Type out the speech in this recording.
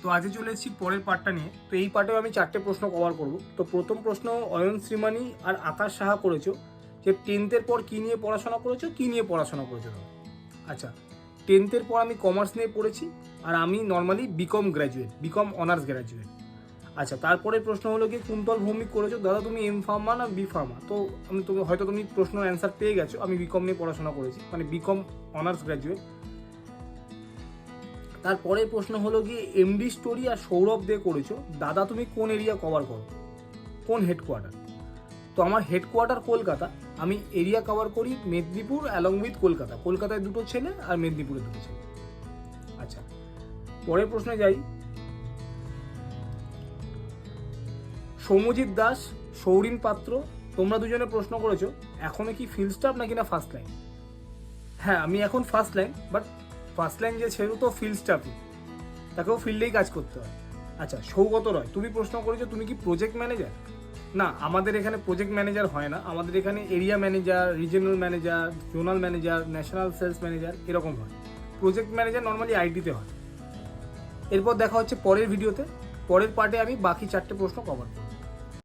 তো আজকে চলে এসেছি পরের পার্টটা নিয়ে। তো এই পার্টেও আমি 4টে প্রশ্ন কভার করব। তো প্রথম প্রশ্ন অয়ন শ্রীমানি আর আকাশ সাহা করেছো যে 10th পর কী নিয়ে পড়াশোনা করেছো, কী নিয়ে পড়াশোনা করেছো তুমি? আচ্ছা, 10th পর আমি কমার্স নিয়ে পড়েছি, আর আমি normally BCom graduate, BCom honours graduate. আচ্ছা, তারপরে প্রশ্ন হলো কি কুন্তল ভৌমিক করেছো, দাদা তুমি এম ফার্মা না বি ফার্মা? তো আমি তুমি প্রশ্নের অ্যান্সার পেয়ে গেছো, আমি বিকম নিয়ে পড়াশোনা করেছি, মানে বিকম অনার্স গ্র্যাজুয়েট। তারপরের প্রশ্ন হলো কি এমডি স্টোরি আর সৌরভ দে করেছো, দাদা তুমি কোন এরিয়া কভার করো, কোন হেডকোয়ার্টার? তো আমার হেডকোয়ার্টার কলকাতা, আমি এরিয়া কভার করি মেদিনীপুর অ্যালং উইথ কলকাতা। কলকাতায় 2টো ছেলে আর মেদিনীপুরে 2টো ছেলে। আচ্ছা, পরের প্রশ্নে যাই। সৌম্যজিৎ দাস, সৌরিন পাত্র, তোমরা দুজনে প্রশ্ন করেছো এখনো কি ফিল্ড স্টাফ নাকি না ফার্স্ট লাইন? হ্যাঁ, আমি এখন first line, but first line যে ছেড়ে তো ফিল্ড স্টাফই, তাকেও ফিল্ডেই কাজ করতে হয়। আচ্ছা, সৌগত রয়, তুমি প্রশ্ন করেছো তুমি কি প্রজেক্ট ম্যানেজার? না, আমাদের এখানে প্রজেক্ট ম্যানেজার হয় না, আমাদের এখানে area manager, regional manager, zonal manager, national sales manager এরকম হয়। প্রজেক্ট ম্যানেজার নর্মালি আইটিতে হয়। এরপর দেখা হচ্ছে পরের ভিডিওতে, পরের পার্টে আমি বাকি 4টে প্রশ্ন কভার করব।